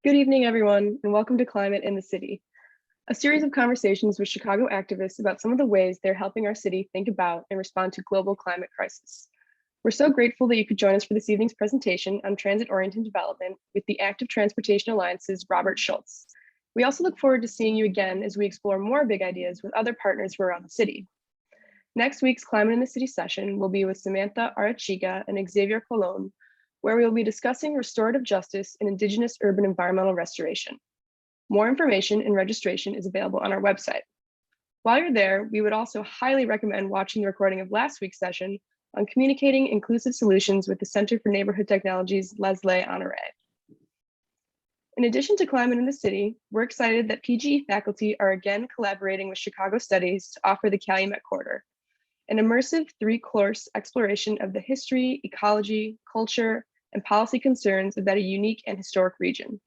Good evening, everyone, and welcome to Climate in the City, a series of conversations with Chicago activists about some of the ways they're helping our city think about and respond to global climate crisis. We're so grateful that you could join us for this evening's presentation on transit-oriented development with the Active Transportation Alliance's Robert Schultz. We also look forward to seeing you again as we explore more big ideas with other partners from around the city. Next week's Climate in the City session will be with Samantha Arachiga and Xavier Colon, where we will be discussing restorative justice in Indigenous urban environmental restoration. More information and registration is available on our website. While you're there, we would also highly recommend watching the recording of last week's session on communicating inclusive solutions with the Center for Neighborhood Technology's Leslie Honore. In addition to Climate in the City, we're excited that PGE faculty are again collaborating with Chicago Studies to offer the Calumet Quarter, an immersive three-course exploration of the history, ecology, culture, and policy concerns of that a unique and historic region.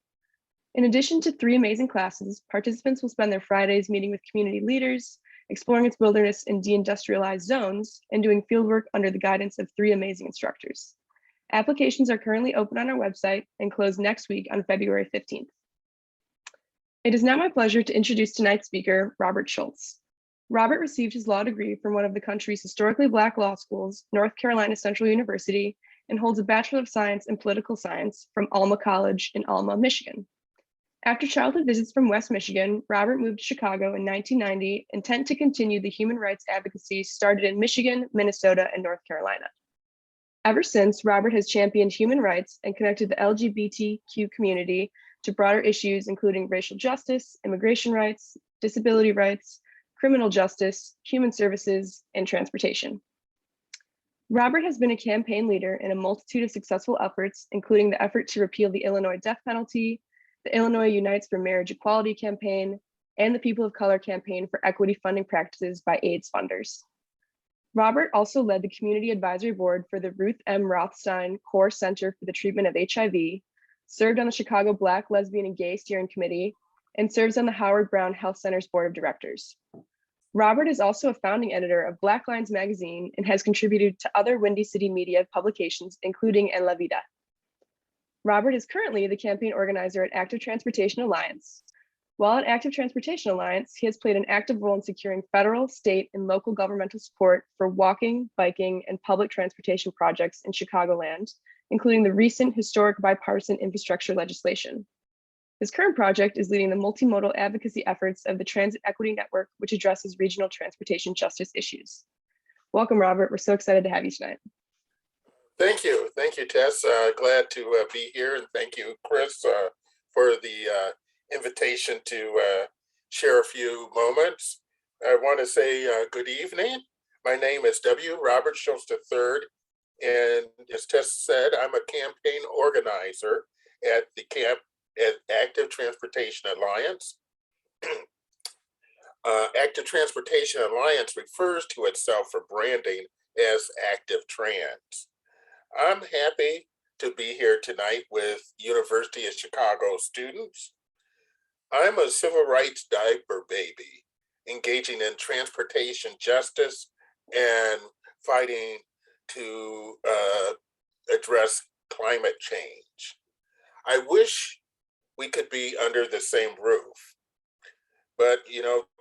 In addition to 3 amazing classes, participants will spend their Fridays meeting with community leaders, exploring its wilderness and deindustrialized zones, and doing fieldwork under the guidance of 3 amazing instructors. Applications are currently open on our website and close next week on February 15th. It is now my pleasure to introduce tonight's speaker, Robert Schultz. Robert received his law degree from one of the country's historically Black law schools, North Carolina Central University, and holds a Bachelor of Science in Political Science from Alma College in Alma, Michigan. After childhood visits from West Michigan, Robert moved to Chicago in 1990, intent to continue the human rights advocacy started in Michigan, Minnesota, and North Carolina. Ever since, Robert has championed human rights and connected the LGBTQ community to broader issues including racial justice, immigration rights, disability rights, criminal justice, human services, and transportation. Robert has been a campaign leader in a multitude of successful efforts, including the effort to repeal the Illinois death penalty, the Illinois Unites for Marriage Equality campaign, and the People of Color campaign for equity funding practices by AIDS funders. Robert also led the community advisory board for the Ruth M. Rothstein Core Center for the Treatment of HIV, served on the Chicago Black, Lesbian, and Gay Steering Committee, and serves on the Howard Brown Health Center's board of directors. Robert is also a founding editor of Black Lines magazine and has contributed to other Windy City media publications, including En La Vida. Robert is currently the campaign organizer at Active Transportation Alliance. While at Active Transportation Alliance, he has played an active role in securing federal, state, and local governmental support for walking, biking, and public transportation projects in Chicagoland, including the recent historic bipartisan infrastructure legislation. His current project is leading the multimodal advocacy efforts of the Transit Equity Network, which addresses regional transportation justice issues. Welcome, Robert. We're so excited to have you tonight. Thank you, Tess. Glad to be here, and thank you, Chris, for the invitation to share a few moments. I want to say good evening. My name is W. Robert Schultz III, and as Tess said, I'm a campaign organizer at the Active Transportation Alliance. Active Transportation Alliance refers to itself for branding as Active Trans. I'm happy to be here tonight with University of Chicago students. I'm a civil rights diaper baby, engaging in transportation justice and fighting to address climate change. I wish we could be under the same roof. But,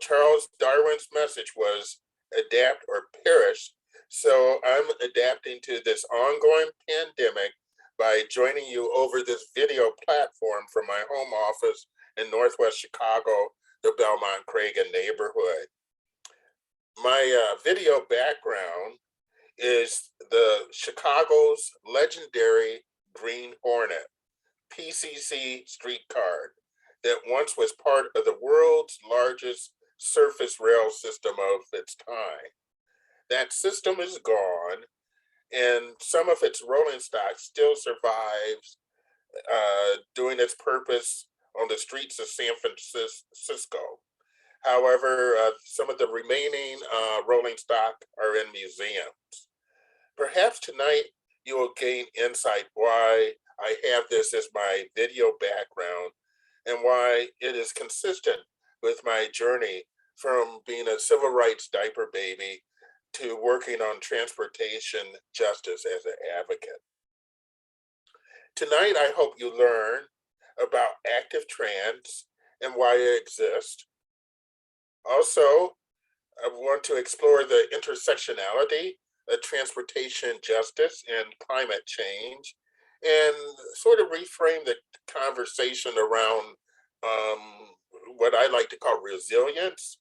Charles Darwin's message was adapt or perish. So I'm adapting to this ongoing pandemic by joining you over this video platform from my home office in Northwest Chicago, the Belmont-Cragen neighborhood. My video background is the Chicago's legendary Green Hornet, PCC streetcar that once was part of the world's largest surface rail system of its time. That system is gone, and some of its rolling stock still survives doing its purpose on the streets of San Francisco. However, some of the remaining rolling stock are in museums. Perhaps tonight you will gain insight why I have this as my video background and why it is consistent with my journey from being a civil rights diaper baby to working on transportation justice as an advocate. Tonight, I hope you learn about active trans and why they exist. Also, I want to explore the intersectionality of transportation justice and climate change and sort of reframe the conversation around um, what I like to call resilience,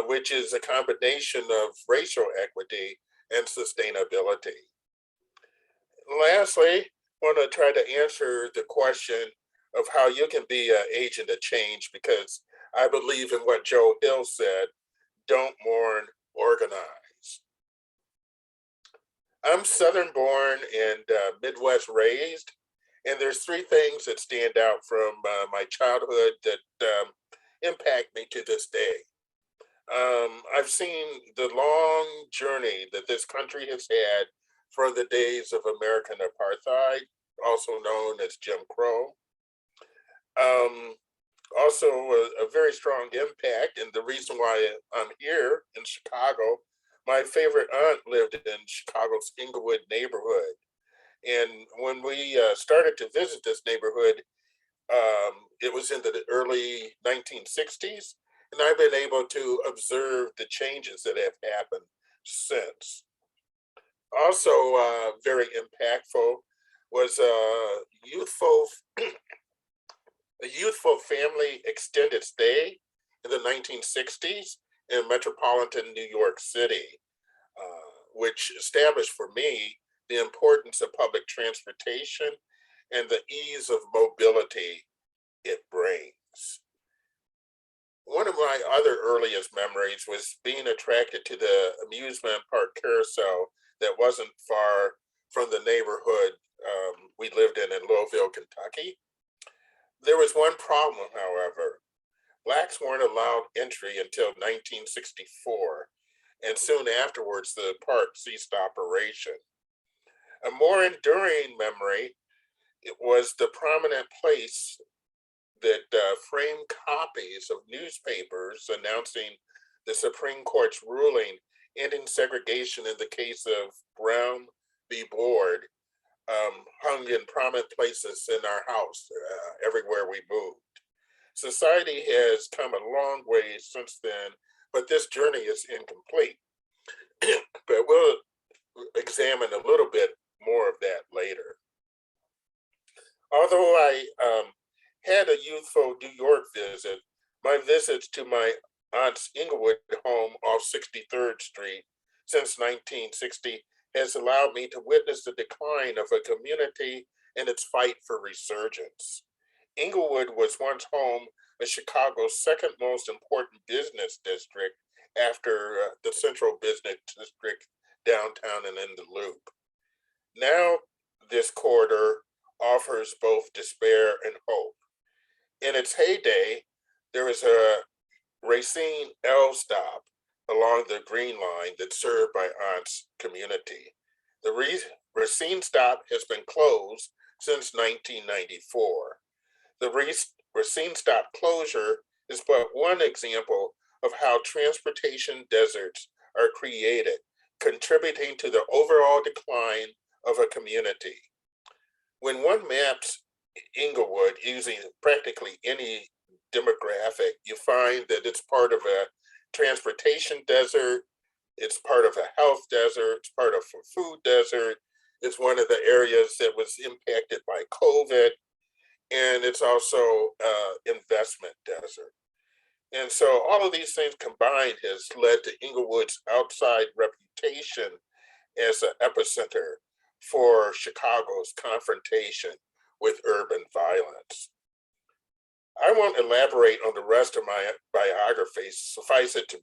which is a combination of racial equity and sustainability. Lastly, I want to try to answer the question of how you can be an agent of change because I believe in what Joe Hill said, don't mourn, organize. I'm Southern born and Midwest raised, and there's three things that stand out from my childhood that impact me to this day. I've seen the long journey that this country has had from the days of American apartheid, also known as Jim Crow. Um, Also, a very strong impact, and the reason why I'm here in Chicago, my favorite aunt lived in Chicago's Inglewood neighborhood. And when we started to visit this neighborhood, it was in the early 1960s, and I've been able to observe the changes that have happened since. Also, very impactful was a youthful family extended stay in the 1960s in metropolitan New York City, which established for me the importance of public transportation and the ease of mobility it brings. One of my other earliest memories was being attracted to the amusement park carousel that wasn't far from the neighborhood we lived in Louisville, Kentucky. There was one problem, however. Blacks weren't allowed entry until 1964, and soon afterwards the park ceased operation. A more enduring memory it was the prominent place that framed copies of newspapers announcing the Supreme Court's ruling ending segregation in the case of Brown v. Board hung in prominent places in our house everywhere we moved. Society has come a long way since then, but this journey is incomplete. But we'll examine a little bit more of that later. Although I had a youthful New York visit, my visits to my aunt's Inglewood home off 63rd Street since 1960 has allowed me to witness the decline of a community and its fight for resurgence. Inglewood was once home of Chicago's second most important business district after the central business district downtown and in the Loop. Now, this corridor offers both despair and hope. In its heyday, there was a Racine L stop along the Green Line that served my aunt's community. The Racine stop has been closed since 1994. The Racine stop closure is but one example of how transportation deserts are created, contributing to the overall decline of a community. When one maps Inglewood using practically any demographic, you find that it's part of a transportation desert, it's part of a health desert, it's part of a food desert, it's one of the areas that was impacted by COVID, and it's also investment desert. And so all of these things combined has led to Inglewood's outside reputation as an epicenter for Chicago's confrontation with urban violence. I won't elaborate on the rest of my biography. Suffice it to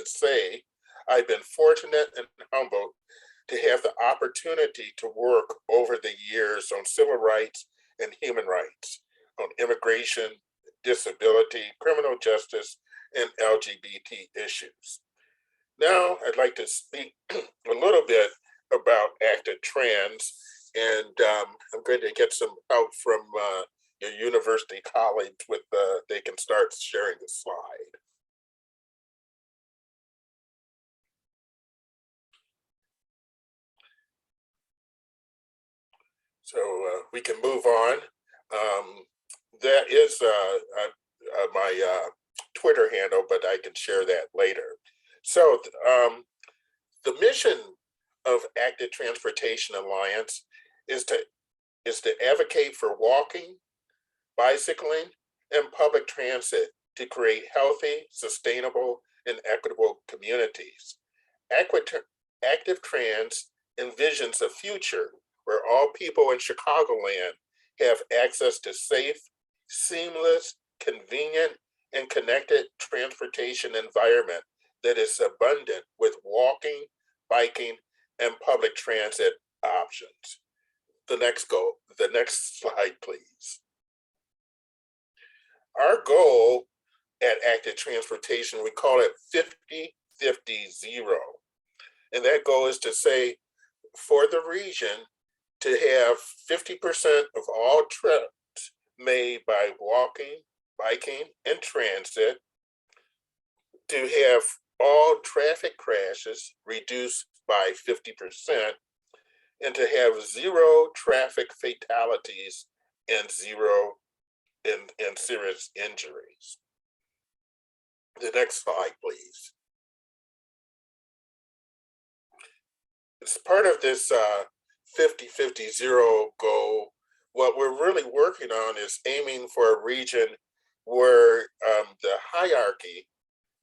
say, I've been fortunate and humbled to have the opportunity to work over the years on civil rights and human rights, on immigration, disability, criminal justice, and LGBT issues. Now, I'd like to speak a little bit about active trans, and I'm going to get some help from your university colleagues with they can start sharing the slide. So we can move on. That is my Twitter handle, but I can share that later. So the mission of Active Transportation Alliance is to advocate for walking, bicycling, and public transit to create healthy, sustainable, and equitable communities. Active Trans envisions a future where all people in Chicagoland have access to safe, seamless, convenient, and connected transportation environment that is abundant with walking, biking, and public transit options. The next slide, please. Our goal at Active Transportation, we call it 50-50-0. And that goal is to say for the region to have 50% of all trips made by walking, biking, and transit, to have all traffic crashes reduced by 50%, and to have zero traffic fatalities and zero in serious injuries. The next slide, please. As part of this 50-50-0 goal, what we're really working on is aiming for a region where the hierarchy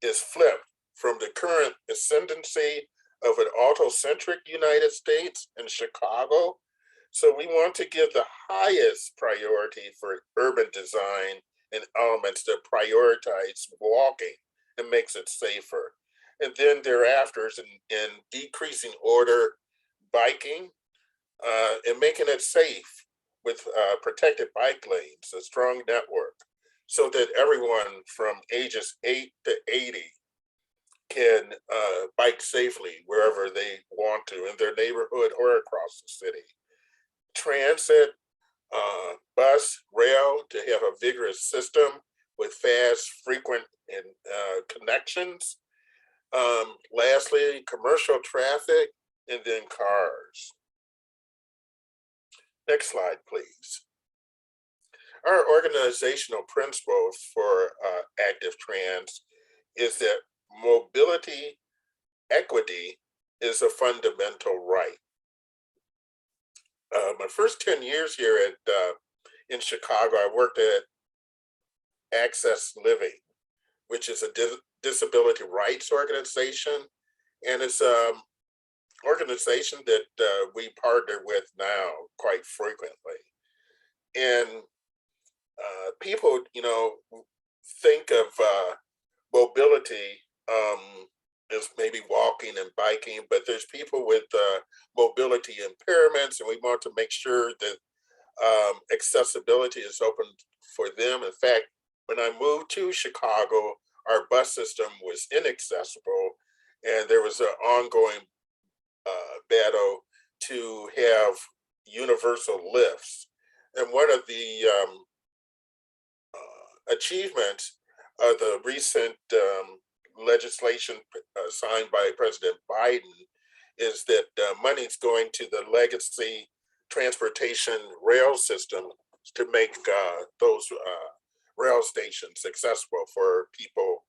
is flipped from the current ascendancy of an autocentric United States and Chicago. So we want to give the highest priority for urban design and elements that prioritize walking and makes it safer. And then thereafter is in decreasing order biking and making it safe with protected bike lanes, a strong network, so that everyone from ages 8 to 80 can bike safely wherever they want to in their neighborhood or across the city. Transit, bus, rail, to have a vigorous system with fast, frequent and connections. Lastly, commercial traffic, and then cars. Next slide, please. Our organizational principle for Active Trans is that mobility equity is a fundamental right. My first 10 years here in Chicago, I worked at Access Living, which is a disability rights organization, and it's an organization that we partner with now quite frequently. And people, think of mobility as maybe walking and biking, but there's people with mobility impairments, and we want to make sure that accessibility is open for them. In fact, when I moved to Chicago, our bus system was inaccessible, and there was an ongoing battle to have universal lifts. And one of the achievements of the recent legislation signed by President Biden is that money's going to the legacy transportation rail system to make those rail stations accessible for people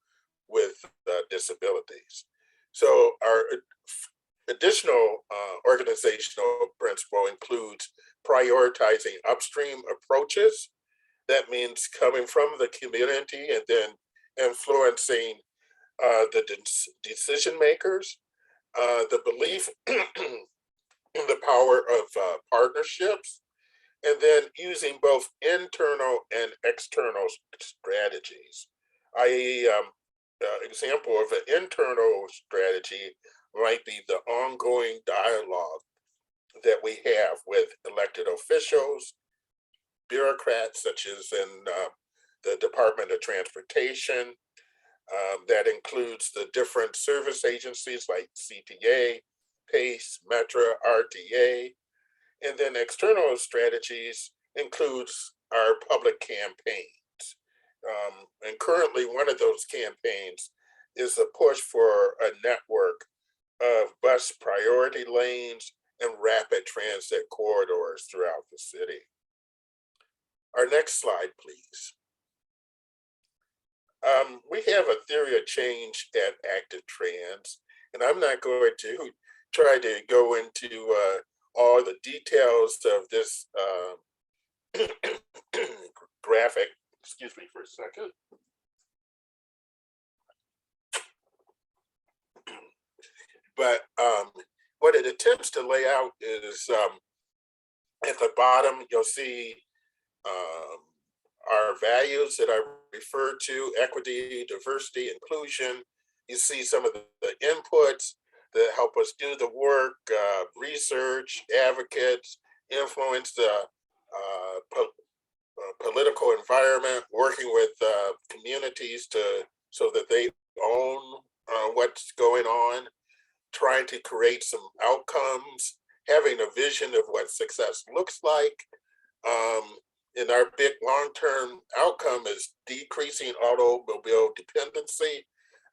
with disabilities. So our additional organizational principle includes prioritizing upstream approaches. That means coming from the community and then influencing the decision makers, the belief in the power of partnerships, and then using both internal and external strategies. I.e., example of an internal strategy might be the ongoing dialogue that we have with elected officials, bureaucrats, such as in the Department of Transportation. That includes the different service agencies like CTA, PACE, Metra, RTA. And then external strategies includes our public campaigns. And currently one of those campaigns is a push for a network of bus priority lanes and rapid transit corridors throughout the city. Our next slide, please. We have a theory of change at Active Trans, and I'm not going to try to go into all the details of this graphic. Excuse me for a second. But what it attempts to lay out is at the bottom, you'll see our values that I referred to: equity, diversity, inclusion. You see some of the inputs that help us do the work: research, advocates, influence the political environment, working with communities so that they own what's going on, trying to create some outcomes, having a vision of what success looks like. And our big long-term outcome is decreasing automobile dependency.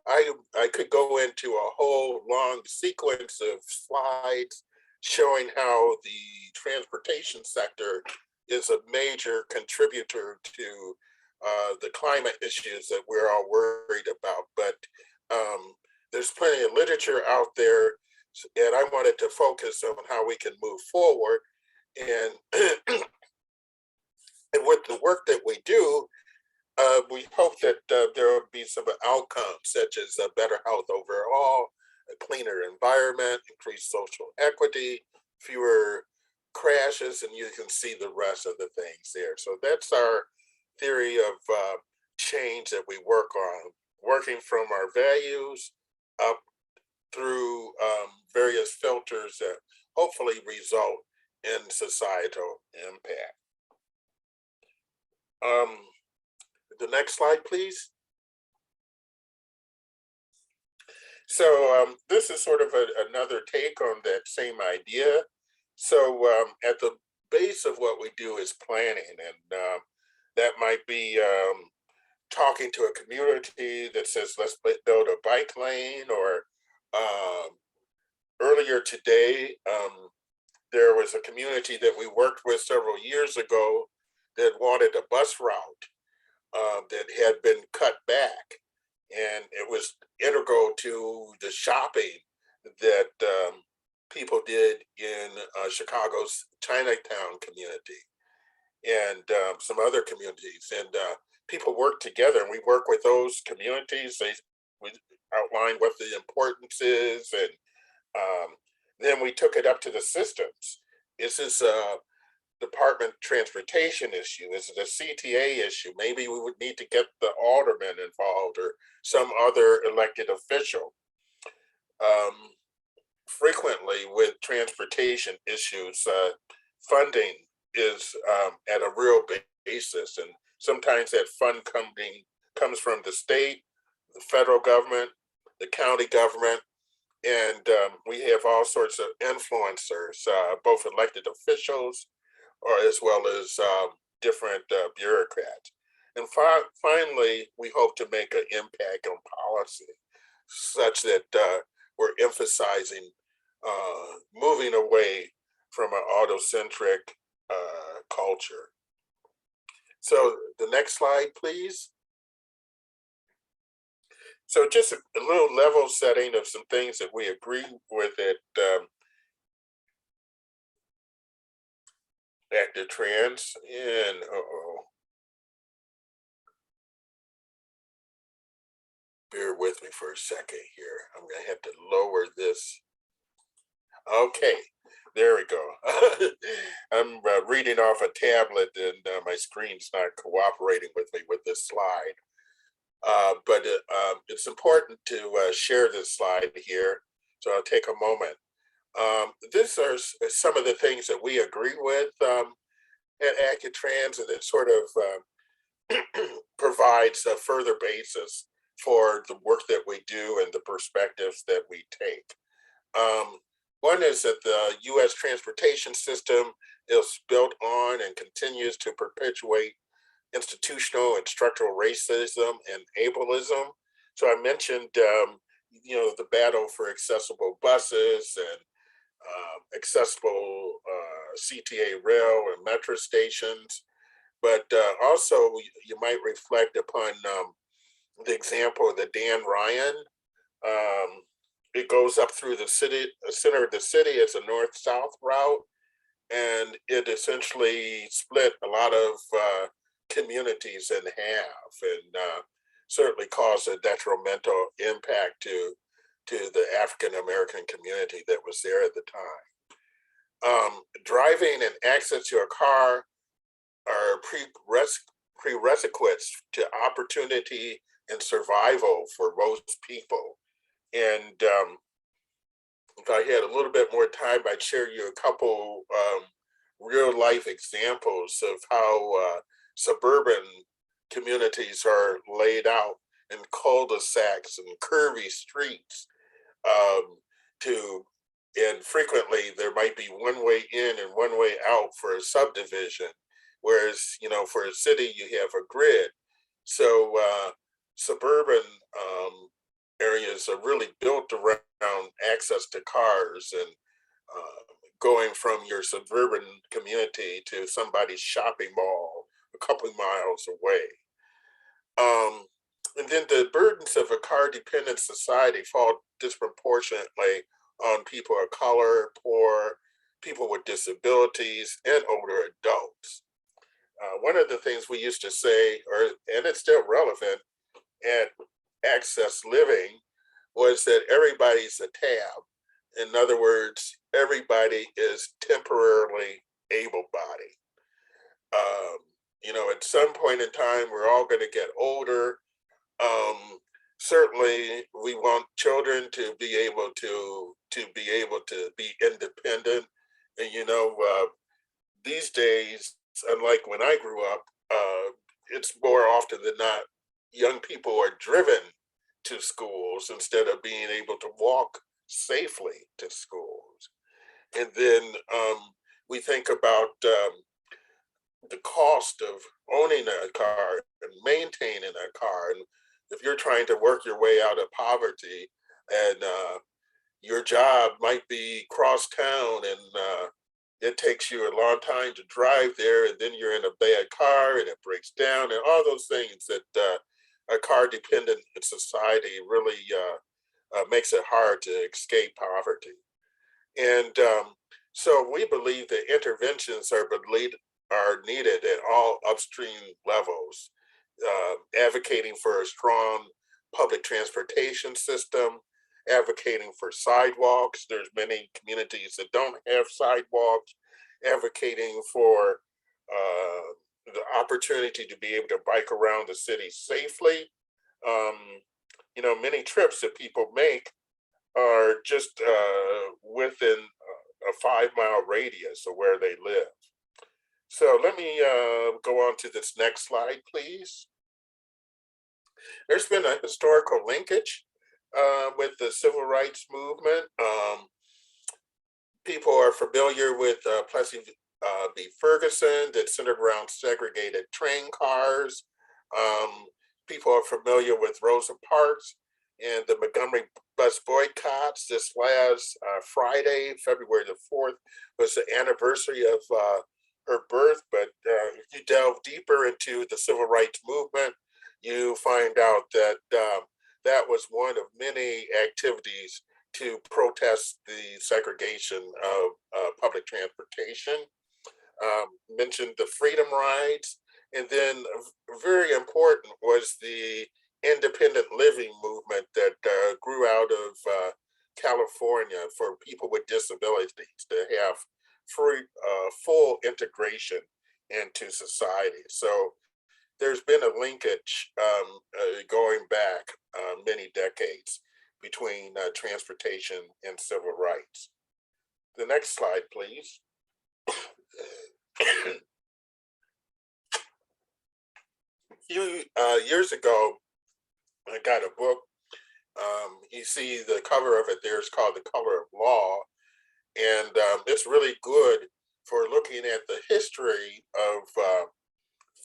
I could go into a whole long sequence of slides showing how the transportation sector is a major contributor to the climate issues that we're all worried about. But there's plenty of literature out there, and I wanted to focus on how we can move forward. And and with the work that we do, we hope that there will be some outcomes such as better health overall, a cleaner environment, increased social equity, fewer crashes, and you can see the rest of the things there. So that's our theory of change that we work on, working from our values up through various filters that hopefully result in societal impact. The next slide, please. So this is sort of another take on that same idea. So at the base of what we do is planning, and that might be talking to a community that says, let's build a bike lane, or earlier today, there was a community that we worked with several years ago that wanted a bus route that had been cut back, and it was integral to the shopping that people did in Chicago's Chinatown community and some other communities. And people work together, and we work with those communities. We outline what the importance is, and then we took it up to the systems. Is this a Department of Transportation issue? Is it a CTA issue? Maybe we would need to get the alderman involved or some other elected official. Frequently with transportation issues, funding is at a real basis, and sometimes that fund comes from the state, the federal government, the county government, and we have all sorts of influencers, both elected officials or as well as different bureaucrats. And finally, we hope to make an impact on policy such that we're emphasizing moving away from an autocentric culture. So the next slide, please. So just a little level setting of some things that we agree with at Active Trans. And bear with me for a second here. I'm gonna have to lower this. Okay, there we go. I'm reading off a tablet, and my screen's not cooperating with me with this slide. But it's important to share this slide here, so I'll take a moment. These are some of the things that we agree with at Active Trans, and it sort of provides a further basis for the work that we do and the perspectives that we take. One is that the U.S. transportation system is built on and continues to perpetuate institutional and structural racism and ableism. So I mentioned, the battle for accessible buses and accessible CTA rail and metro stations. But also, you might reflect upon the example of the Dan Ryan. It goes up through the city, the center of the city. It's a north-south route, and it essentially split a lot of communities in half, and certainly caused a detrimental impact to the African American community that was there at the time. Driving and access to a car are prerequisites to opportunity and survival for most people. And if I had a little bit more time, I'd share you a couple real life examples of how suburban communities are laid out in cul-de-sacs and curvy streets. Um, to and frequently there might be one way in and one way out for a subdivision, whereas for a city you have a grid. So suburban areas are really built around access to cars and going from your suburban community to somebody's shopping mall a couple of miles away. And then the burdens of a car dependent society fall disproportionately on people of color, poor, people with disabilities, and older adults. One of the things we used to say, and it's still relevant at Access Living, was that everybody's a tab. In other words, everybody is temporarily able-bodied. At some point in time, we're all going to get older. Certainly, we want children to be able to be independent. And these days, unlike when I grew up, it's more often than not young people are driven to schools instead of being able to walk safely to schools. And then we think about the cost of owning a car and maintaining a car. And if you're trying to work your way out of poverty and your job might be cross town and it takes you a long time to drive there, and then you're in a bad car and it breaks down, and all those things that a car dependent society really makes it hard to escape poverty. And so we believe that interventions are needed at all upstream levels, advocating for a strong public transportation system, advocating for sidewalks. There's many communities that don't have sidewalks, advocating for the opportunity to be able to bike around the city safely. Um, many trips that people make are just within a 5 mile radius of where they live. So let me go on to this next slide, please. There's been a historical linkage with the civil rights movement. People are familiar with Plessy v. Ferguson that centered around segregated train cars. People are familiar with Rosa Parks and the Montgomery bus boycotts. This last Friday, February the 4th, was the anniversary of her birth. But if you delve deeper into the civil rights movement, you find out that that was one of many activities to protest the segregation of public transportation. Mentioned the freedom rides, and then very important was the independent living movement that grew out of California for people with disabilities to have full integration into society. So there's been a linkage going back many decades between transportation and civil rights. The next slide, please. A few years ago, I got a book. You see the cover of it there is called The Color of Law. And it's really good for looking at the history of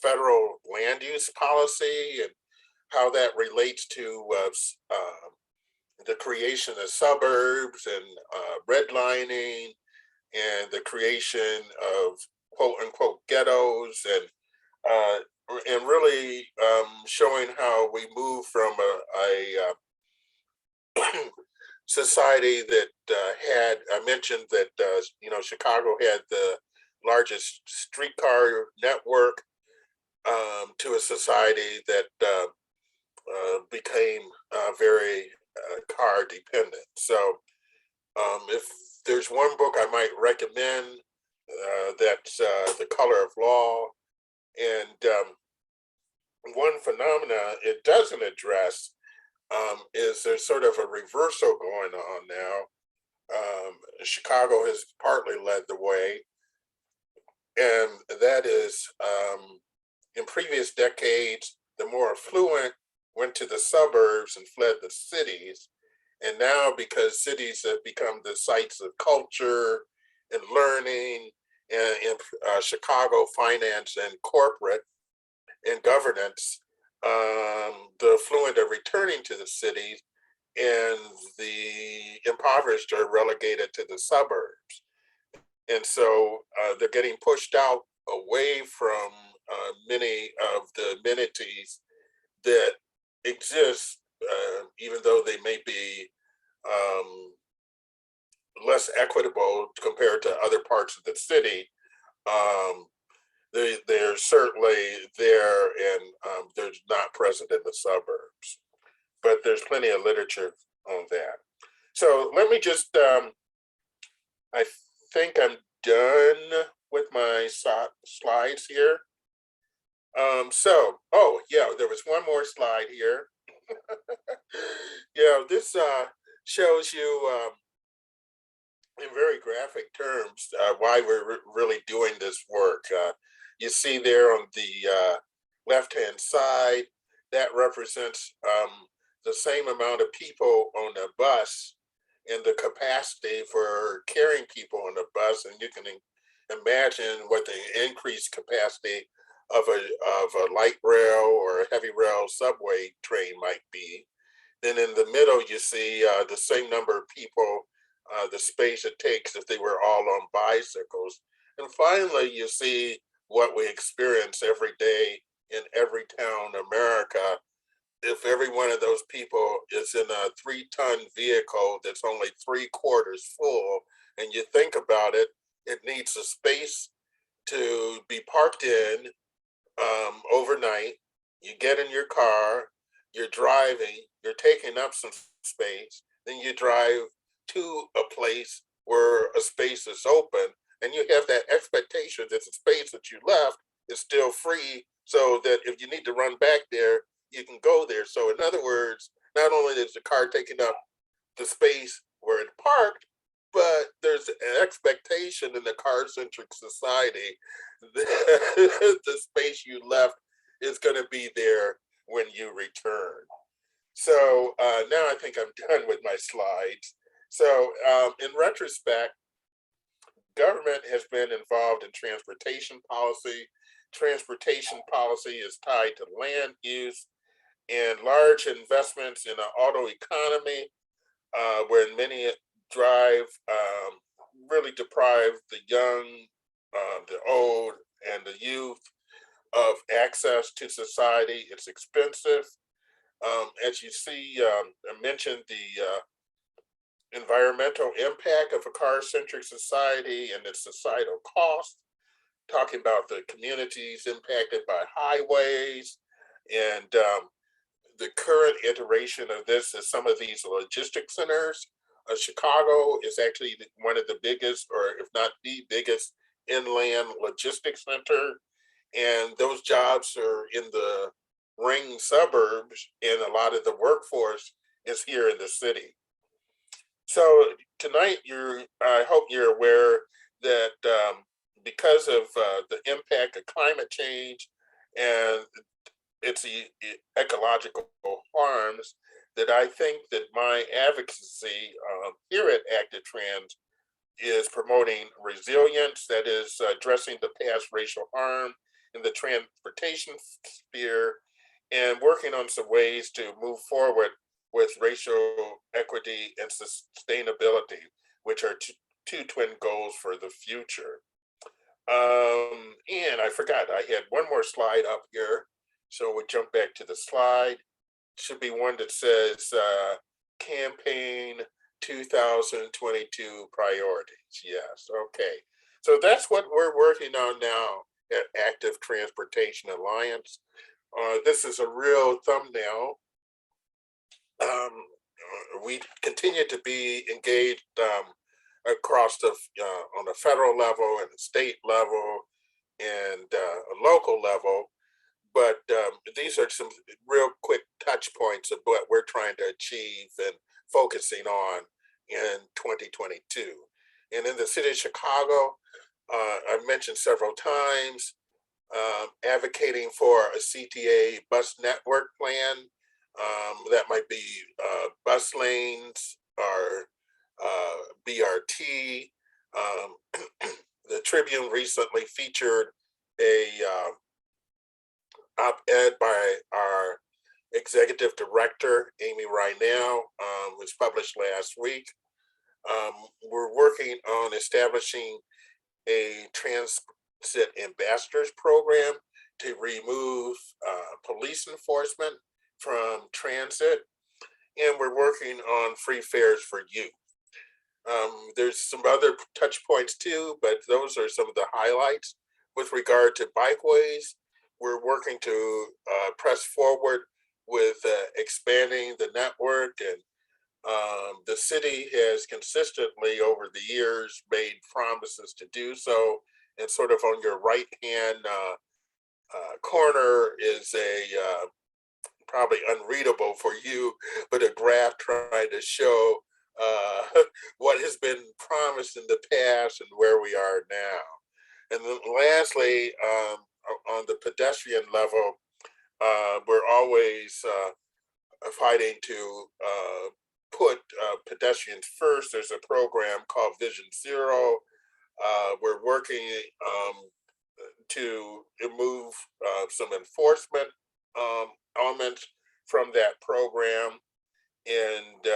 federal land use policy and how that relates to the creation of suburbs and redlining and the creation of quote unquote ghettos uh, and really showing how we move from a society that I mentioned that, Chicago had the largest streetcar network to a society that became very car dependent. So if there's one book I might recommend, that's The Color of Law. And one phenomena it doesn't address is there's sort of a reversal going on now. Chicago has partly led the way, and that is in previous decades, the more affluent went to the suburbs and fled the cities. And now, because cities have become the sites of culture and learning, and in Chicago finance and corporate and governance, the affluent are returning to the cities, and the impoverished are relegated to the suburbs. And so they're getting pushed out away from many of the amenities that exist, even though they may be um, less equitable compared to other parts of the city. Um, they're certainly there, and they're not present in the suburbs. But there's plenty of literature on that. So let me just, I think I'm done with my slides here. Oh yeah, there was one more slide here. Yeah, this shows you in very graphic terms why we're really doing this work. You see there on the left-hand side, that represents the same amount of people on a bus and the capacity for carrying people on the bus, and you can imagine what the increased capacity of a light rail or a heavy rail subway train might be. Then in the middle, you see the same number of people, the space it takes if they were all on bicycles. And finally, you see what we experience every day in every town in America. If every one of those people is in a 3-ton vehicle that's only 3/4 full, and you think about it, it needs a space to be parked in overnight. You get in your car, you're driving, you're taking up some space, then you drive to a place where a space is open, and you have that expectation that the space that you left is still free, so that if you need to run back there, you can go there. So, in other words, not only is the car taking up the space where it parked, but there's an expectation in the car centric society that the space you left is going to be there when you return. So now I think I'm done with my slides. So, in retrospect, government has been involved in transportation policy. Transportation policy is tied to land use and large investments in the auto economy, where many drive really deprive the young, the old, and the youth of access to society. It's expensive. As you see, I mentioned the environmental impact of a car-centric society and its societal cost, talking about the communities impacted by highways, and the current iteration of this is some of these logistics centers. Chicago is actually one of the biggest, or if not the biggest, inland logistics center. And those jobs are in the ring suburbs, and a lot of the workforce is here in the city. So tonight, I hope you're aware that because of the impact of climate change and its ecological harms, that I think that my advocacy here at Active Trans is promoting resilience, that is addressing the past racial harm in the transportation sphere, and working on some ways to move forward with racial equity and sustainability, which are two twin goals for the future. And I forgot, I had one more slide up here. So we jump back to the slide. Should be one that says campaign 2022 priorities. Yes, okay. So that's what we're working on now at Active Transportation Alliance. This is a real thumbnail. We continue to be engaged across the on the federal level and the state level and a local level. But these are some real quick touch points of what we're trying to achieve and focusing on in 2022. And in the city of Chicago, I've mentioned several times, advocating for a CTA bus network plan. That might be bus lanes or BRT. The Tribune recently featured a op-ed by our executive director, Amy Rynell, was published last week. We're working on establishing a transit ambassadors program to remove police enforcement from transit, and we're working on free fares for youth. There's some other touch points too, but those are some of the highlights. With regard to bikeways, we're working to press forward with expanding the network, and the city has consistently over the years made promises to do so. And sort of on your right hand corner is a probably unreadable for you, but a graph trying to show what has been promised in the past and where we are now. And then lastly, on the pedestrian level, we're always fighting to put pedestrians first. There's a program called Vision Zero. We're working to remove some enforcement elements from that program. And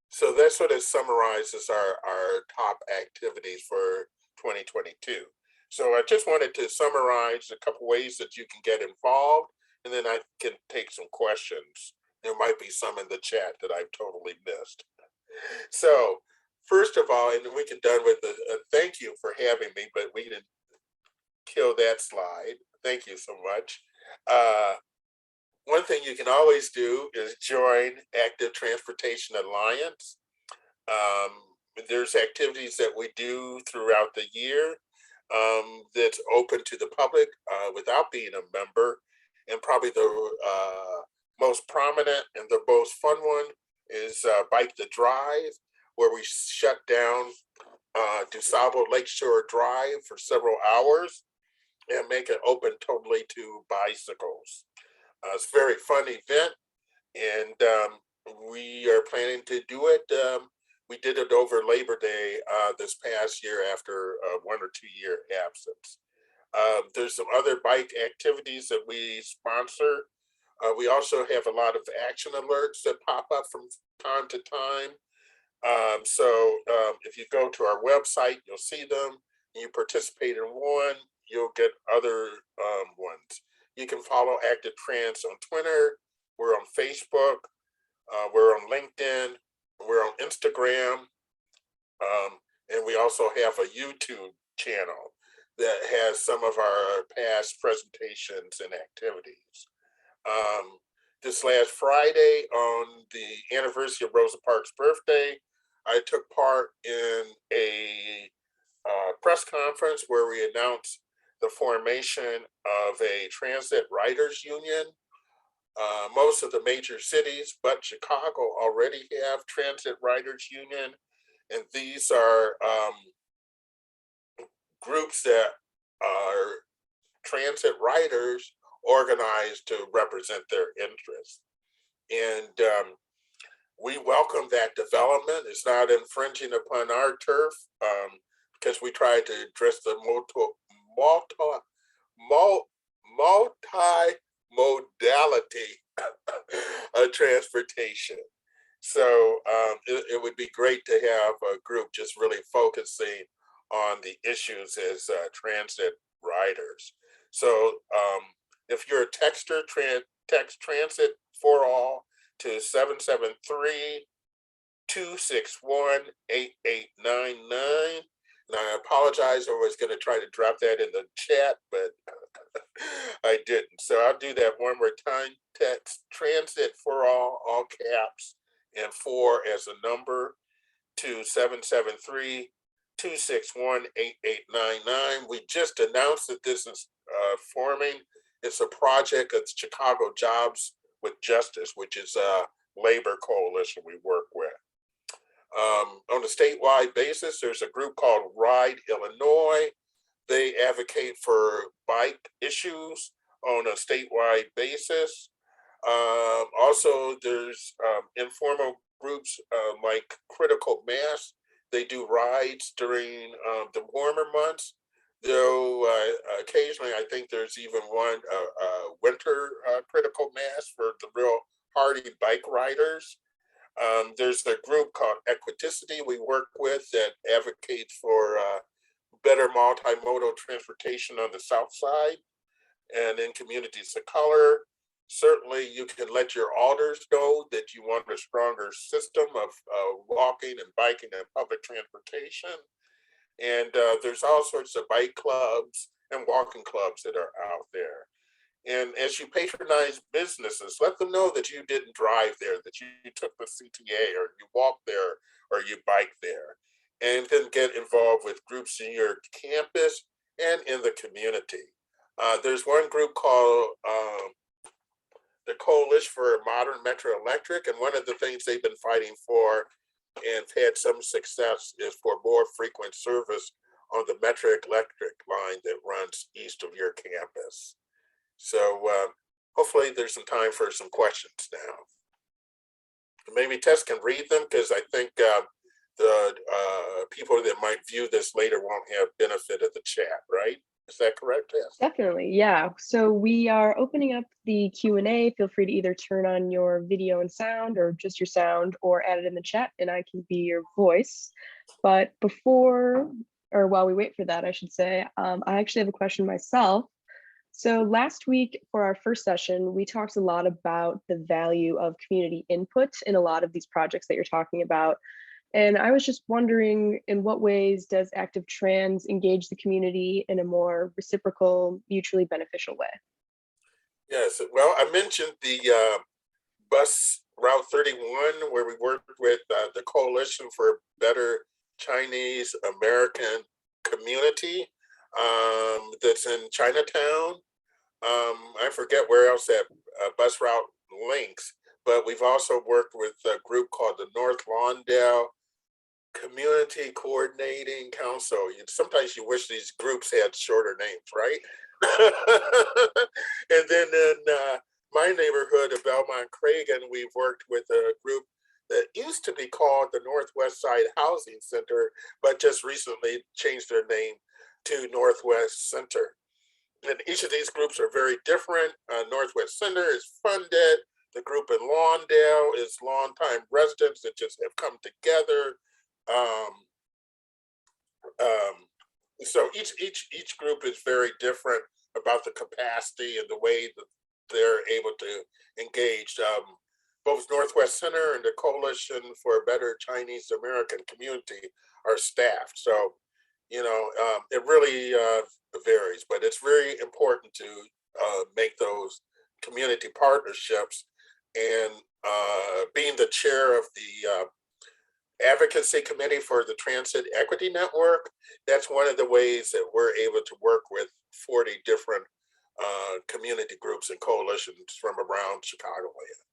so that sort of summarizes our top activities for 2022. So I just wanted to summarize a couple ways that you can get involved, and then I can take some questions. There might be some in the chat that I've totally missed. So first of all, and we can done with a thank you for having me, but we didn't kill that slide. Thank you so much. One thing you can always do is join Active Transportation Alliance. There's activities that we do throughout the year that's open to the public without being a member. And probably the most prominent and the most fun one is Bike the Drive, where we shut down DuSable Lakeshore Drive for several hours and make it open totally to bicycles. It's a very fun event, and we are planning to do it. We did it over Labor Day this past year after a 1 or 2 year absence. There's some other bike activities that we sponsor. We also have a lot of action alerts that pop up from time to time. So if you go to our website, you'll see them. And you participate in one, you'll get other ones. You can follow Active Trans on Twitter. We're on Facebook. We're on LinkedIn. We're on Instagram. And we also have a YouTube channel that has some of our past presentations and activities. This last Friday, on the anniversary of Rosa Parks' birthday, I took part in a press conference where we announced the formation of a transit riders union. Most of the major cities, but Chicago, already have transit riders union, and these are groups that are transit riders organized to represent their interests. And we welcome that development. It's not infringing upon our turf, because we try to address the multi-modality of transportation. So it would be great to have a group just really focusing on the issues as transit riders. So if you're a texter, text transit for all to 773-261-8899. And I apologize, I was going to try to drop that in the chat, but I didn't. So I'll do that one more time. Text transit for all caps, and 4 as a number to 773-261-8899. We just announced that this is forming. It's a project of Chicago Jobs with Justice, which is a labor coalition we work with. On a statewide basis, there's a group called Ride Illinois. They advocate for bike issues on a statewide basis. Also, there's informal groups like Critical Mass. They do rides during the warmer months, though occasionally I think there's even one winter Critical Mass for the real hardy bike riders. There's a group called Equiticity we work with that advocates for better multimodal transportation on the South Side and in communities of color. Certainly, you can let your alders know that you want a stronger system of walking and biking and public transportation. And there's all sorts of bike clubs and walking clubs that are out there. And as you patronize businesses, let them know that you didn't drive there, that you took the CTA or you walked there or you biked there. And then get involved with groups in your campus and in the community. There's one group called the Coalition for Modern Metro Electric, and one of the things they've been fighting for and had some success is for more frequent service on the Metro Electric line that runs east of your campus. So hopefully there's some time for some questions now. Maybe Tess can read them, because I think the people that might view this later won't have benefit of the chat, right? Is that correct, Tess? Definitely, yeah. So we are opening up the Q&A. Feel free to either turn on your video and sound, or just your sound, or add it in the chat and I can be your voice. But while we wait for that, I should say, I actually have a question myself. So last week for our first session, we talked a lot about the value of community input in a lot of these projects that you're talking about. And I was just wondering, in what ways does Active Trans engage the community in a more reciprocal, mutually beneficial way? Yes, well, I mentioned the bus Route 31, where we worked with the Coalition for Better Chinese American Community that's in Chinatown. I forget where else that bus route links, but we've also worked with a group called the North Lawndale Community Coordinating Council. Sometimes you wish these groups had shorter names, right? And then in my neighborhood of Belmont Cragen, we've worked with a group that used to be called the Northwest Side Housing Center, but just recently changed their name to Northwest Center. And each of these groups are very different. Northwest Center is funded. The group in Lawndale is longtime residents that just have come together. So each group is very different about the capacity and the way that they're able to engage. Both Northwest Center and the Coalition for a Better Chinese American Community are staffed. So, it really varies, but it's very important to make those community partnerships. And being the chair of the advocacy committee for the Transit Equity Network, that's one of the ways that we're able to work with 40 different community groups and coalitions from around Chicagoland.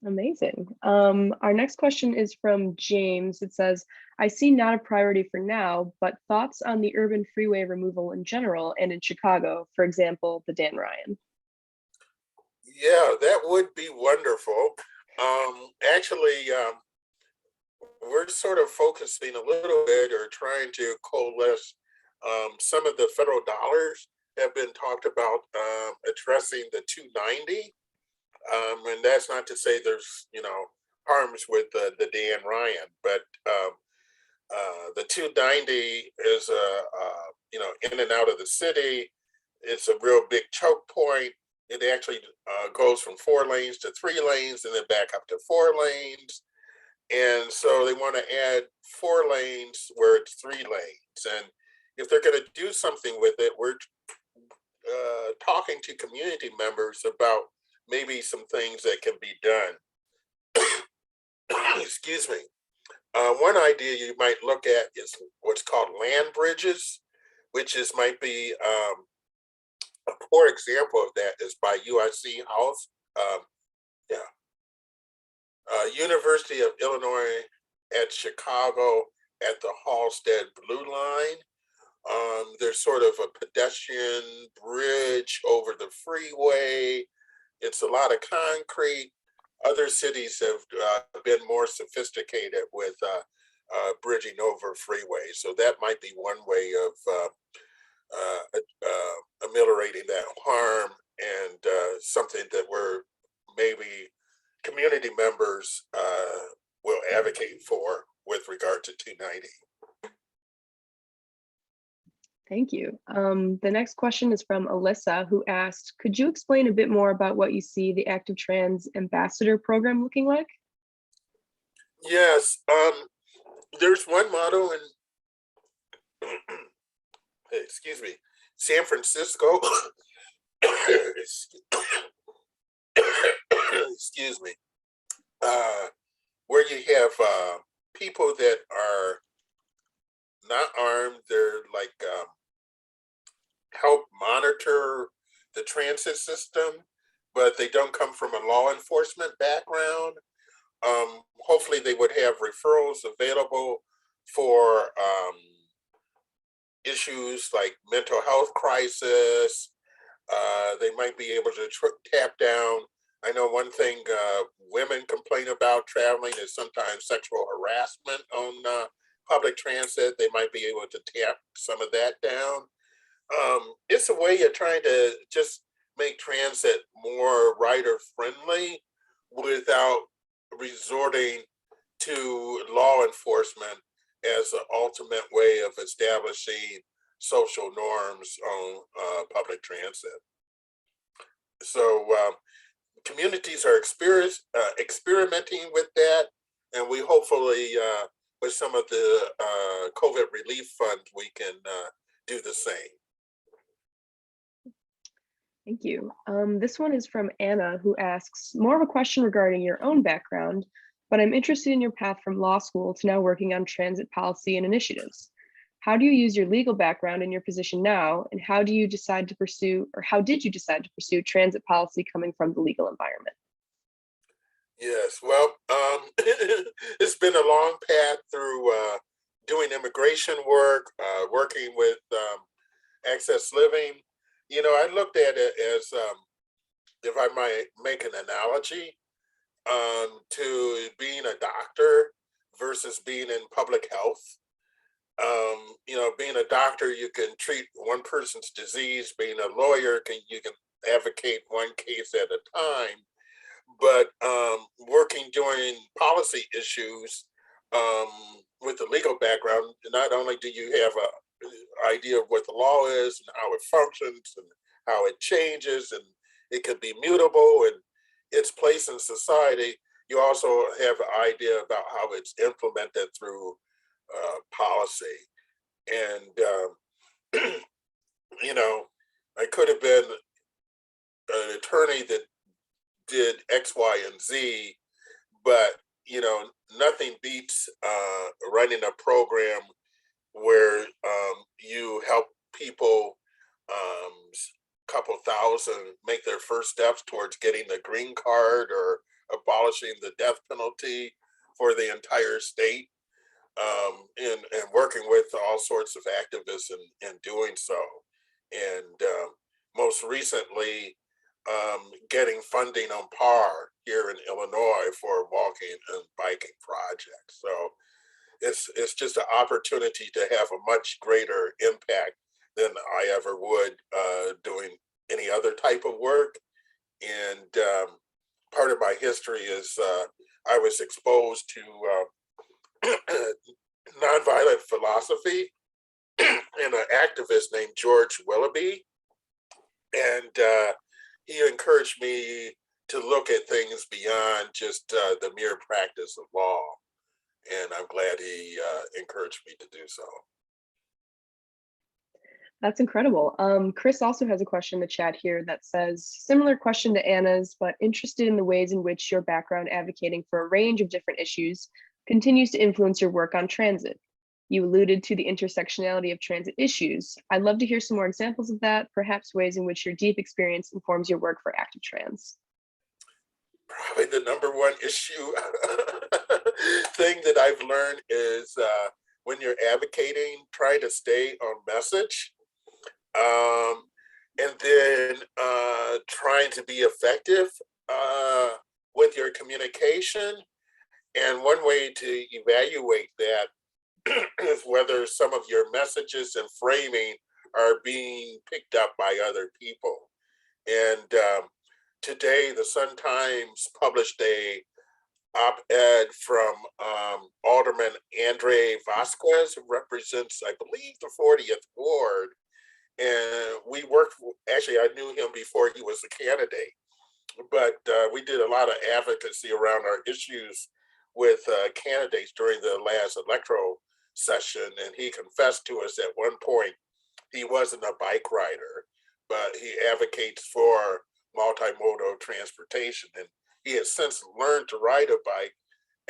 Amazing. Our next question is from James. It says, I see not a priority for now, but thoughts on the urban freeway removal in general and in Chicago, for example, the Dan Ryan. Yeah, that would be wonderful. Actually, we're sort of focusing a little bit, or trying to coalesce some of the federal dollars have been talked about addressing the 290. And that's not to say there's, harms with the Dan Ryan, but the 290 is in and out of the city. It's a real big choke point. It actually goes from 4 lanes to 3 lanes and then back up to 4 lanes. And so they want to add 4 lanes where it's 3 lanes. And if they're going to do something with it, we're talking to community members about maybe some things that can be done. Excuse me. One idea you might look at is what's called land bridges, which might be a poor example of that is by UIC House. Um, yeah, University of Illinois at Chicago at the Halstead Blue Line. There's sort of a pedestrian bridge over the freeway. It's a lot of concrete. Other cities have been more sophisticated with bridging over freeways. So that might be one way of ameliorating that harm, and something that we're maybe community members will advocate for with regard to 290. Thank you. The next question is from Alyssa, who asked, could you explain a bit more about what you see the Active Trans Ambassador program looking like? Yes, there's one model in, excuse me, San Francisco. Excuse me, where you have people that are not armed. They're like help monitor the transit system, but they don't come from a law enforcement background. Hopefully they would have referrals available for issues like mental health crisis. They might be able to tap down. I know one thing women complain about traveling is sometimes sexual harassment on public transit. They might be able to tap some of that down. It's a way of trying to just make transit more rider friendly without resorting to law enforcement as an ultimate way of establishing social norms on public transit. So communities are experimenting with that, and we hopefully, with some of the COVID relief funds, we can do the same. Thank you. This one is from Anna, who asks more of a question regarding your own background, but I'm interested in your path from law school to now working on transit policy and initiatives. How do you use your legal background in your position now, and how do you decide to pursue, or how did you decide to pursue transit policy coming from the legal environment? Yes, well, it's been a long path through doing immigration work, working with access living. I looked at it as, if I might make an analogy, to being a doctor versus being in public health. Being a doctor, you can treat one person's disease. Being a lawyer, you can advocate one case at a time. But working during policy issues with a legal background, not only do you have a idea of what the law is and how it functions and how it changes, and it can be mutable and its place in society, you also have an idea about how it's implemented through policy. And I could have been an attorney that did X, Y, and Z, but nothing beats running a program where you help people, couple thousand, make their first steps towards getting the green card or abolishing the death penalty for the entire state, and working with all sorts of activists in doing so. And most recently, getting funding on par here in Illinois for a walking and biking project. So it's just an opportunity to have a much greater impact than I ever would doing any other type of work. And part of my history is I was exposed to nonviolent philosophy and an activist named George Willoughby, and he encouraged me to look at things beyond just the mere practice of law, and I'm glad he encouraged me to do so. That's incredible. Chris also has a question in the chat here that says, similar question to Anna's, but interested in the ways in which your background advocating for a range of different issues continues to influence your work on transit. You alluded to the intersectionality of transit issues. I'd love to hear some more examples of that, perhaps ways in which your deep experience informs your work for active trans. Probably the number one issue thing that I've learned is when you're advocating, try to stay on message. And then trying to be effective with your communication. And one way to evaluate that is whether some of your messages and framing are being picked up by other people. And today, the Sun-Times published a op-ed from Alderman Andre Vasquez, who represents, I believe, the 40th Ward. And we worked, actually, I knew him before he was a candidate, but we did a lot of advocacy around our issues with candidates during the last electoral session. And he confessed to us at one point he wasn't a bike rider, but he advocates for multimodal transportation. And he has since learned to ride a bike,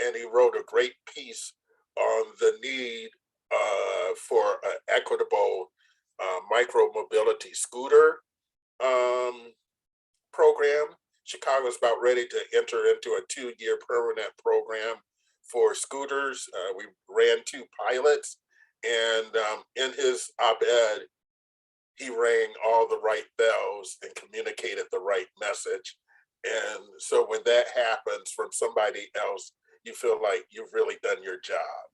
and he wrote a great piece on the need for an equitable micro mobility scooter program. Chicago's about ready to enter into a 2-year permanent program for scooters. We ran 2 pilots, and in his op-ed, he rang all the right bells and communicated the right message. And so when that happens from somebody else, you feel like you've really done your job.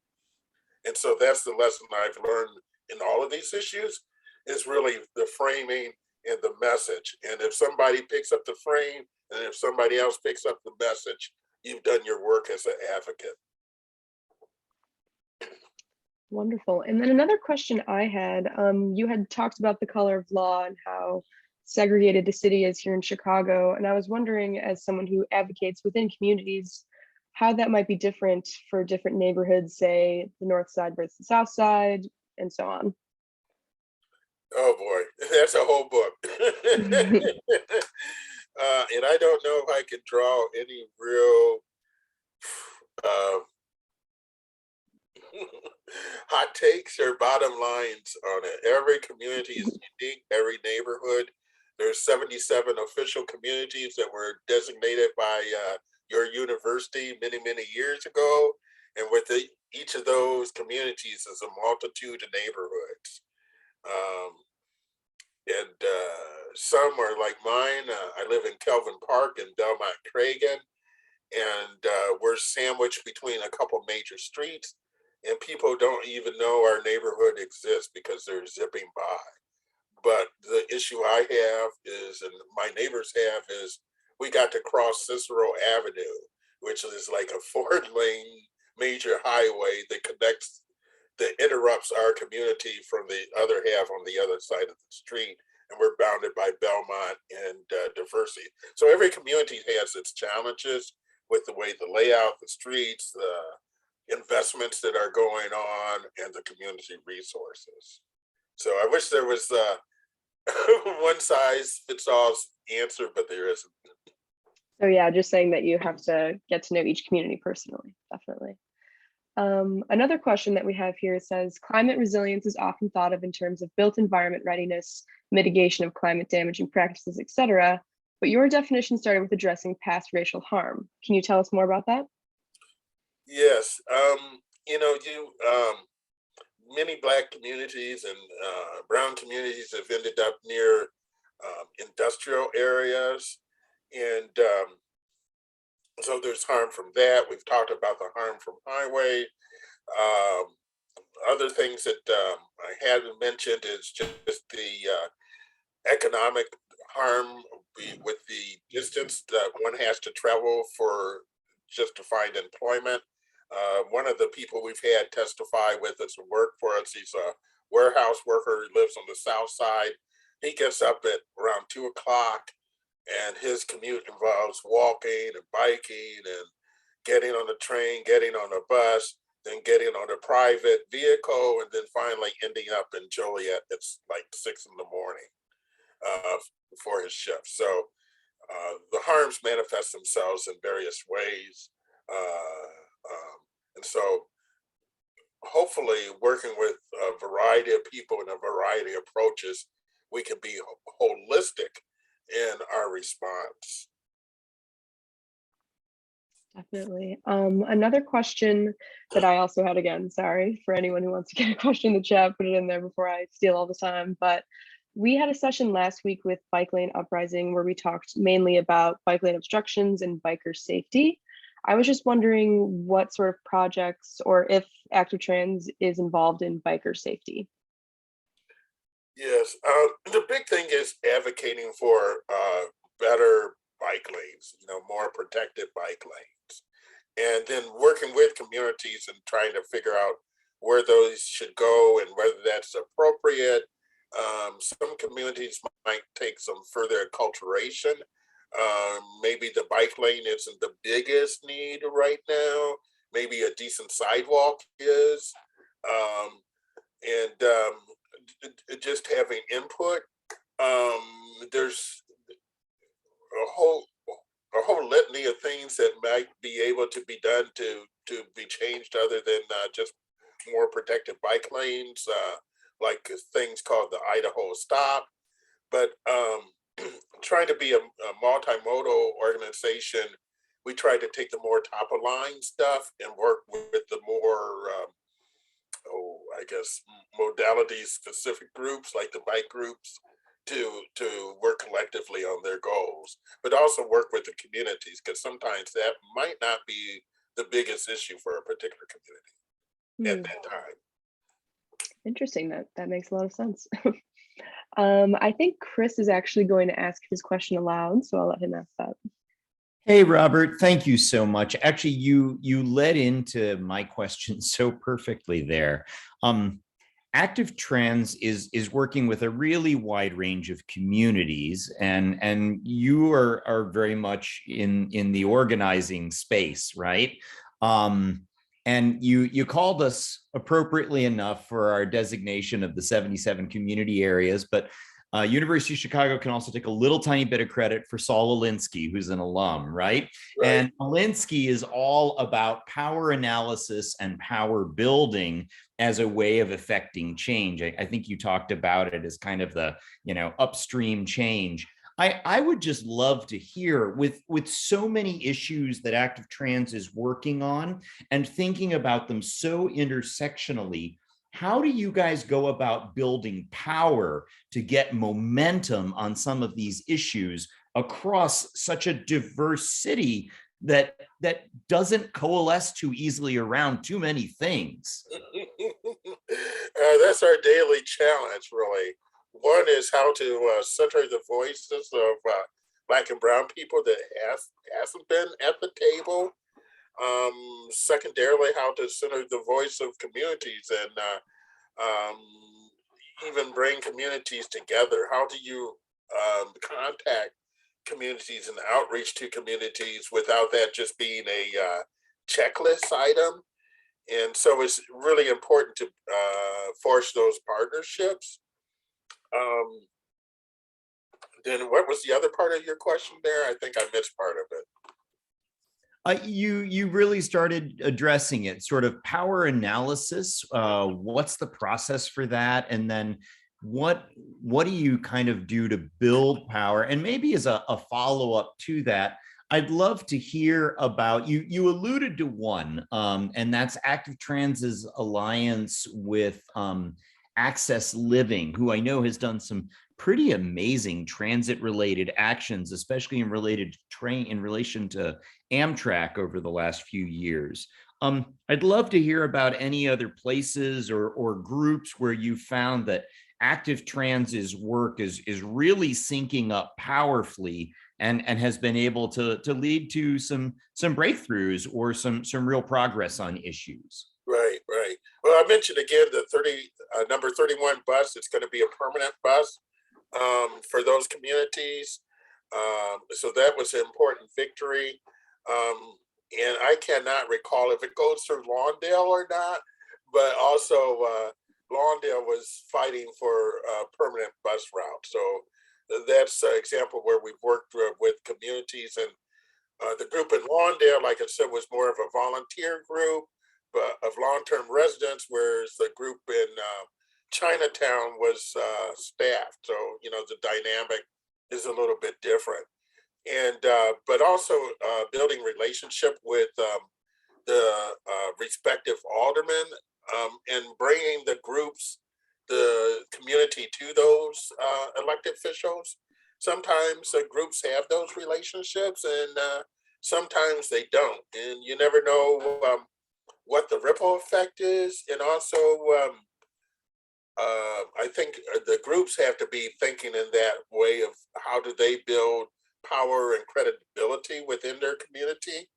And so that's the lesson I've learned in all of these issues, is really the framing and the message. And if somebody picks up the frame and if somebody else picks up the message, you've done your work as an advocate. Wonderful. And then another question I had, you had talked about the color of law and how segregated the city is here in Chicago. And I was wondering, as someone who advocates within communities, how that might be different for different neighborhoods, say the North Side versus the South Side, and so on. Oh boy, that's a whole book. And I don't know if I could draw any real uh, hot takes or bottom lines on it. Every community is unique, every neighborhood. There's 77 official communities that were designated by your university many, many years ago. And each of those communities is a multitude of neighborhoods. And some are like mine. I live in Kelvin Park in Belmont Cragen, and we're sandwiched between a couple major streets, and people don't even know our neighborhood exists because they're zipping by. But the issue I have is, and my neighbors have, is we got to cross Cicero Avenue, which is like a 4-lane major highway that interrupts our community from the other half on the other side of the street. And we're bounded by Belmont and diversity. So every community has its challenges with the way the layout, the streets, the investments that are going on, and the community resources. So I wish there was one size fits all answer, but there isn't. So yeah, just saying that you have to get to know each community personally, definitely. Another question that we have here says, climate resilience is often thought of in terms of built environment readiness, mitigation of climate damaging practices, etc. But your definition started with addressing past racial harm. Can you tell us more about that? Yes, many Black communities and brown communities have ended up near industrial areas, and so there's harm from that. We've talked about the harm from highway. Um, Other things that I haven't mentioned is just the economic harm with the distance that one has to travel for just to find employment. One of the people we've had testify with us and work for us, he's a warehouse worker who lives on the south side. He gets up at around 2 o'clock, and his commute involves walking and biking and getting on the train, getting on a bus, then getting on a private vehicle, and then finally ending up in Joliet. It's like 6 in the morning uh, for his shift. So the harms manifest themselves in various ways. And so hopefully working with a variety of people and a variety of approaches, we can be holistic in our response. Definitely. Another question that I also had, again, sorry for anyone who wants to get a question in the chat, put it in there before I steal all the time. But we had a session last week with Bike Lane Uprising where we talked mainly about bike lane obstructions and biker safety. I was just wondering what sort of projects or if Active Trans is involved in biker safety. Yes, the big thing is advocating for better bike lanes, more protected bike lanes, and then working with communities and trying to figure out where those should go and whether that's appropriate. Some communities might take some further acculturation. Maybe the bike lane isn't the biggest need right now. Maybe a decent sidewalk is. Um, and just having input. There's a whole litany of things that might be able to be done to be changed, other than just more protected bike lanes, like things called the Idaho Stop. But trying to be a multimodal organization, we try to take the more top of line stuff and work with the more I guess modality specific groups like the bike groups to work collectively on their goals, but also work with the communities, because sometimes that might not be the biggest issue for a particular community at Hmm, that time. interesting. That makes a lot of sense. I think Chris is actually going to ask his question aloud, so I'll let him ask that. Hey, Robert, thank you so much. Actually, you led into my question so perfectly there. Active Trans is working with a really wide range of communities, and you are very much in the organizing space, right? And you called us appropriately enough for our designation of the 77 community areas, but University of Chicago can also take a little tiny bit of credit for Saul Alinsky, who's an alum, right? Right. And Alinsky is all about power analysis and power building as a way of affecting change. I think you talked about it as kind of the, upstream change. I would just love to hear, with so many issues that Active Trans is working on and thinking about them so intersectionally, how do you guys go about building power to get momentum on some of these issues across such a diverse city that doesn't coalesce too easily around too many things? That's our daily challenge, really. One is how to center the voices of Black and Brown people that hasn't been at the table. Secondarily, how to center the voice of communities and um, even bring communities together. How do you contact communities and outreach to communities without that just being a checklist item? And so it's really important to force those partnerships. Um, then what was the other part of your question there? I think I missed part of it. You really started addressing it, sort of power analysis. What's the process for that, and then what do you kind of do to build power? And maybe as a follow up to that, I'd love to hear about you. You alluded to one, and that's Active Trans's alliance with Access Living, who I know has done some pretty amazing transit related actions, especially in relation to Amtrak over the last few years. I'd love to hear about any other places or groups where you found that Active Trans's work is really syncing up powerfully and has been able to lead to some breakthroughs or some real progress on issues. Right, right. Well, I mentioned again the number 31 bus. It's going to be a permanent bus for those communities. So that was an important victory. And I cannot recall if it goes through Lawndale or not, but also Lawndale was fighting for a permanent bus route. So that's an example where we've worked with communities, and the group in Lawndale, like I said, was more of a volunteer group but of long-term residents, whereas the group in Chinatown was staffed. So, you know, the dynamic is a little bit different. And but also building relationship with the respective aldermen, and bringing the groups, the community to those elected officials. Sometimes groups have those relationships, and sometimes they don't, and you never know what the ripple effect is. And also, I think the groups have to be thinking in that way of how do they build power and credibility within their community.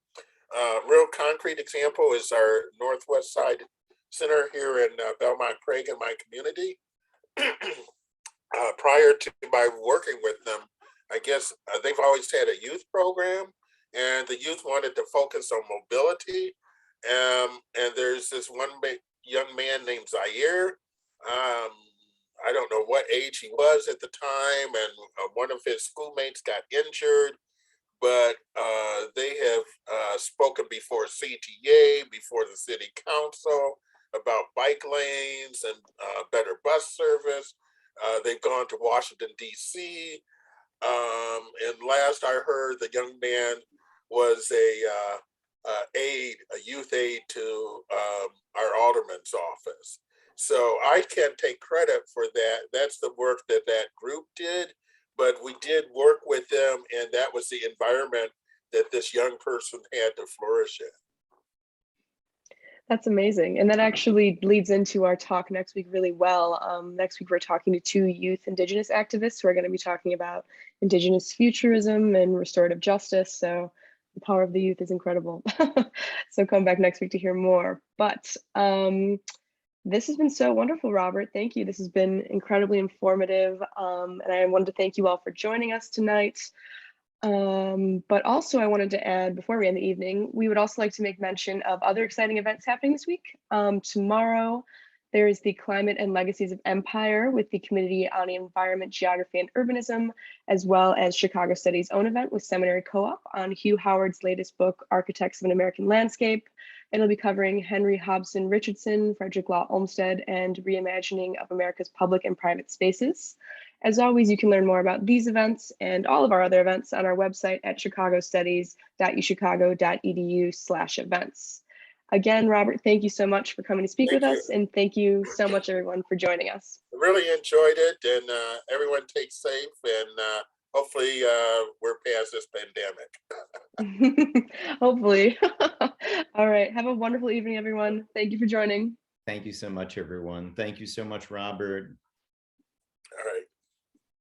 Real concrete example is our Northwest Side Center here in Belmont Craig in my community. Prior to my working with them, I guess they've always had a youth program, and the youth wanted to focus on mobility. And there's this one young man named Zaire. I don't know what age he was at the time, and one of his schoolmates got injured, but they have spoken before CTA, before the city council about bike lanes and better bus service. They've gone to Washington, D.C. And last I heard, the young man was a youth aide to our alderman's office. So I can't take credit for that. That's the work that that group did, but we did work with them, and that was the environment that this young person had to flourish in. That's amazing. And that actually leads into our talk next week really well. Next week, we're talking to two youth Indigenous activists who are going to be talking about Indigenous futurism and restorative justice. So the power of the youth is incredible. So come back next week to hear more. But this has been so wonderful, Robert. Thank you. This has been incredibly informative. And I wanted to thank you all for joining us tonight. But also I wanted to add, before we end the evening, we would also like to make mention of other exciting events happening this week. Tomorrow, there is the Climate and Legacies of Empire with the Committee on Environment, Geography, and Urbanism, as well as Chicago Study's own event with Seminary Co-op on Hugh Howard's latest book, Architects of an American Landscape. It'll be covering Henry Hobson Richardson, Frederick Law Olmsted, and reimagining of America's public and private spaces. As always, you can learn more about these events and all of our other events on our website at chicagostudies.uchicago.edu/events. Again, Robert, thank you so much for coming to speak with us, and thank you so much, everyone, for joining us. I really enjoyed it, and everyone take safe, and hopefully we're past this pandemic. Hopefully. All right. Have a wonderful evening, everyone. Thank you for joining. Thank you so much, everyone. Thank you so much, Robert.